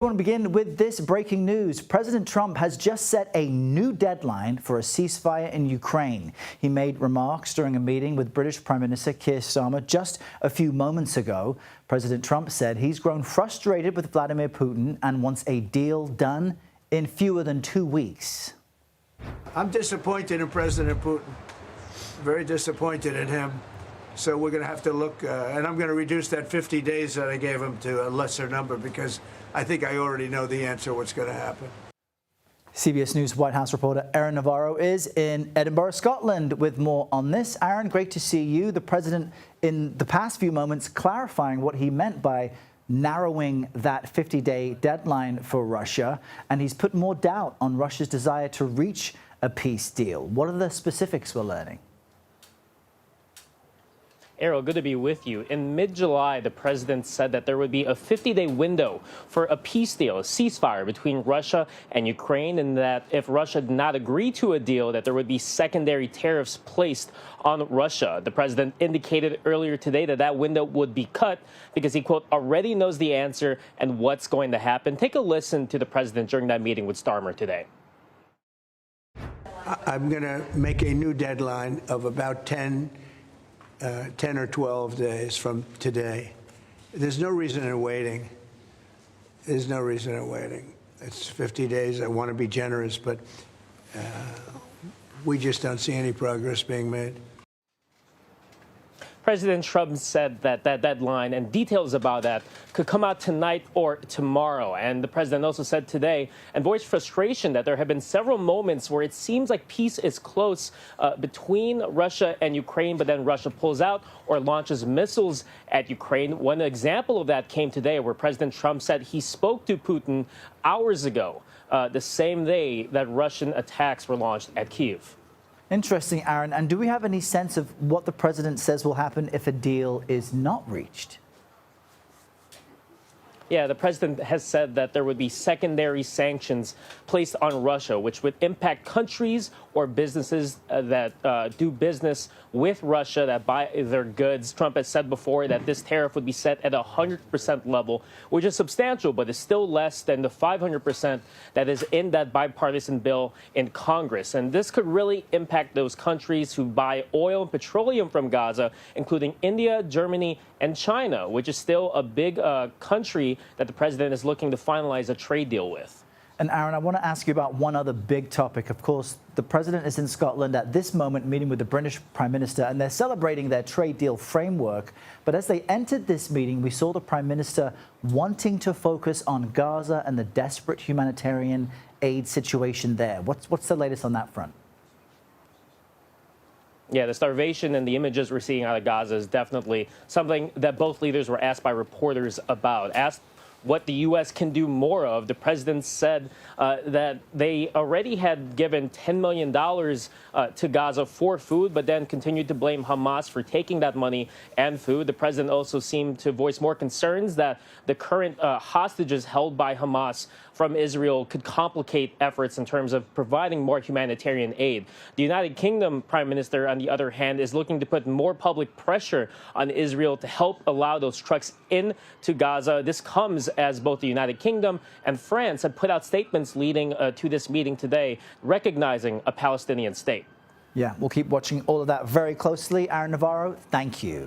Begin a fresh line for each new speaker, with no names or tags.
I want to begin with this breaking news. President Trump has just set a new deadline for a ceasefire in Ukraine. He made remarks during a meeting with British Prime Minister Keir Starmer just a few moments ago. President Trump said he's grown frustrated with Vladimir Putin and wants a deal done in fewer than 2 weeks.
I'm disappointed in President Putin, very disappointed in him. So we're going to have to look, and I'm going to reduce that 50 days that I gave him to a lesser number because I think I already know the answer what's going to happen.
CBS News White House reporter Aaron Navarro is in Edinburgh, Scotland with more on this. Aaron, great to see you. The president in the past few moments clarifying what he meant by narrowing that 50-day deadline for Russia, and he's put more doubt on Russia's desire to reach a peace deal. What are the specifics we're learning?
Errol, good to be with you. In mid-July, the president said that there would be a 50-day window for a peace deal, a ceasefire between Russia and Ukraine, and that if Russia did not agree to a deal, that there would be secondary tariffs placed on Russia. The president indicated earlier today that that window would be cut because he, quote, already knows the answer and what's going to happen. Take a listen to the president during that meeting with Starmer today.
I'm going to make a new deadline of about 10 or 12 days from today. There's no reason in waiting. There's no reason in waiting. It's 50 days. I want to be generous, but we just don't see any progress being made.
President Trump said that that deadline and details about that could come out tonight or tomorrow. And the president also said today and voiced frustration that there have been several moments where it seems like peace is close between Russia and Ukraine, but then Russia pulls out or launches missiles at Ukraine. One example of that came today where President Trump said he spoke to Putin hours ago, the same day that Russian attacks were launched at Kyiv.
Interesting, Aaron. And do we have any sense of what the president says will happen if a deal is not reached?
Yeah, the president has said that there would be secondary sanctions placed on Russia, which would impact countries or businesses that do business with Russia, that buy their goods. Trump has said before that this tariff would be set at a 100% level, which is substantial, but is still less than the 500% that is in that bipartisan bill in Congress. And this could really impact those countries who buy oil and petroleum from Gaza, including India, Germany, and China, which is still a big country that the president is looking to finalize a trade deal with.
And Aaron, I want to ask you about one other big topic. Of course, the president is in Scotland at this moment meeting with the British Prime Minister, and they're celebrating their trade deal framework. But as they entered this meeting, we saw the Prime Minister wanting to focus on Gaza and the desperate humanitarian aid situation there. What's the latest on that front?
Yeah, the starvation and the images we're seeing out of Gaza is definitely something that both leaders were asked by reporters about. Asked what the U.S. can do more of, the president said that they already had given $10 million to Gaza for food, but then continued to blame Hamas for taking that money and food. The president also seemed to voice more concerns that the current hostages held by Hamas from Israel could complicate efforts in terms of providing more humanitarian aid. The United Kingdom Prime Minister, on the other hand, is looking to put more public pressure on Israel to help allow those trucks into Gaza. This comes as both the United Kingdom and France had put out statements leading to this meeting today, recognizing a Palestinian state.
Yeah, we'll keep watching all of that very closely. Aaron Navarro, thank you.